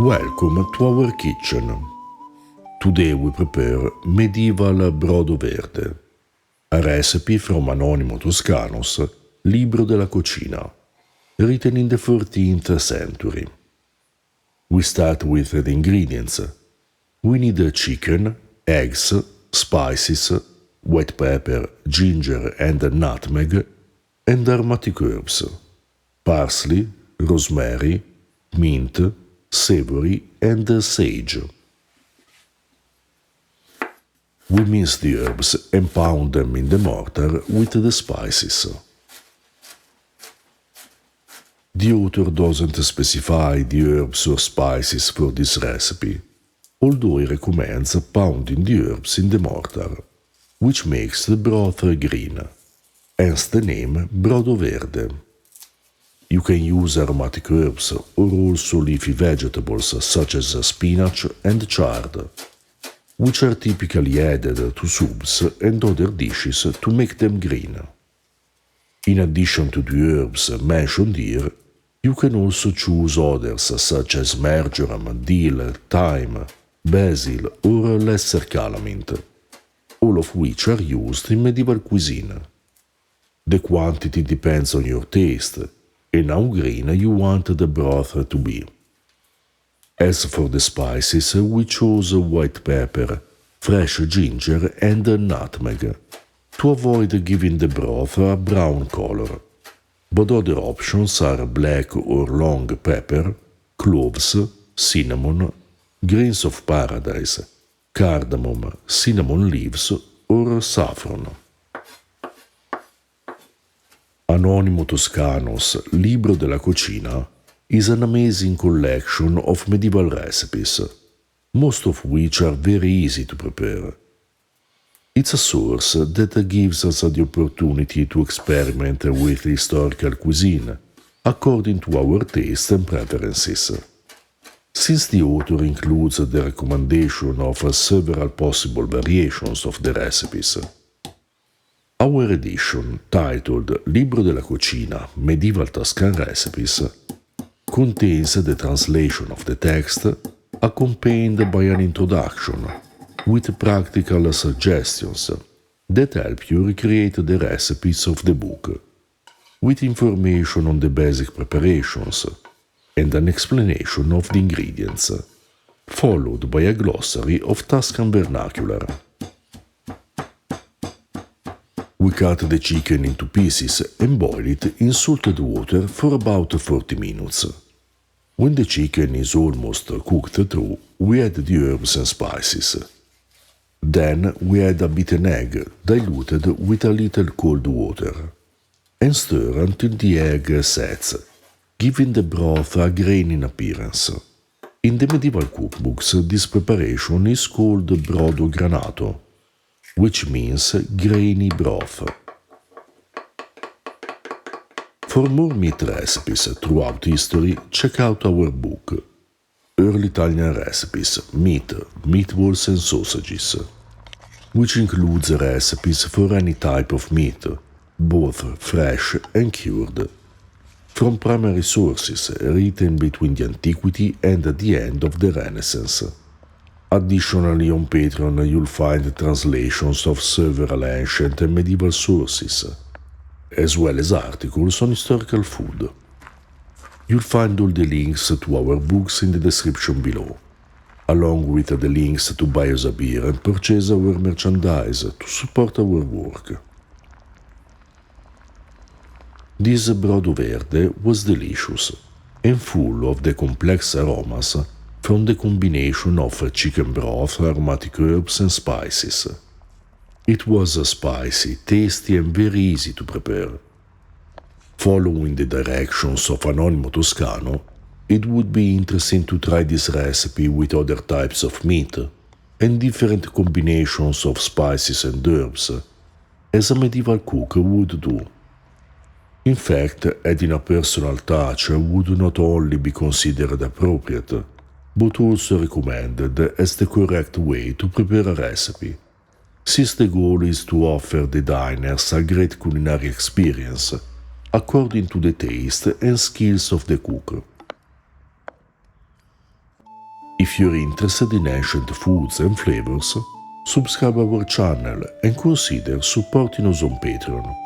Welcome to our kitchen. Today we prepare medieval brodo verde, a recipe from Anonimo Toscano's Libro della Cucina, written in the 14th century. We start with the ingredients. We need chicken, eggs, spices, white pepper, ginger and nutmeg, and aromatic herbs, parsley, rosemary, mint, savory, and sage. We mince the herbs and pound them in the mortar with the spices. The author doesn't specify the herbs or spices for this recipe, although he recommends pounding the herbs in the mortar, which makes the broth green, hence the name brodo verde. You can use aromatic herbs or also leafy vegetables such as spinach and chard, which are typically added to soups and other dishes to make them green. In addition to the herbs mentioned here, you can also choose others such as marjoram, dill, thyme, basil or lesser calamint, all of which are used in medieval cuisine. The quantity depends on your taste and how green you want the broth to be. As for the spices, we chose white pepper, fresh ginger and nutmeg, to avoid giving the broth a brown color, but other options are black or long pepper, cloves, cinnamon, grains of paradise, cardamom, cinnamon leaves or saffron. Anonimo Toscano's Libro della Cucina is an amazing collection of medieval recipes, most of which are very easy to prepare. It's a source that gives us the opportunity to experiment with historical cuisine according to our tastes and preferences. Since the author includes the recommendation of several possible variations of the recipes, our edition, titled Libro della Cucina Medieval Tuscan Recipes, contains the translation of the text accompanied by an introduction with practical suggestions that help you recreate the recipes of the book, with information on the basic preparations and an explanation of the ingredients, followed by a glossary of Tuscan vernacular. We cut the chicken into pieces and boil it in salted water for about 40 minutes. When the chicken is almost cooked through, we add the herbs and spices. Then we add a beaten egg diluted with a little cold water and stir until the egg sets, giving the broth a grainy appearance. In the medieval cookbooks, this preparation is called brodo granato, which means grainy broth. For more meat recipes throughout history, check out our book, Early Italian Recipes, Meat, Meatballs and Sausages, which includes recipes for any type of meat, both fresh and cured, from primary sources written between the Antiquity and the end of the Renaissance. Additionally, on Patreon you'll find translations of several ancient and medieval sources, as well as articles on historical food. You'll find all the links to our books in the description below, along with the links to buy us a beer and purchase our merchandise to support our work. This brodo verde was delicious and full of the complex aromas from the combination of chicken broth, aromatic herbs and spices. It was spicy, tasty and very easy to prepare. Following the directions of Anonimo Toscano, it would be interesting to try this recipe with other types of meat and different combinations of spices and herbs, as a medieval cook would do. In fact, adding a personal touch would not only be considered appropriate, but also recommended as the correct way to prepare a recipe, since the goal is to offer the diners a great culinary experience according to the taste and skills of the cook. If you're interested in ancient foods and flavors, subscribe our channel and consider supporting us on Patreon.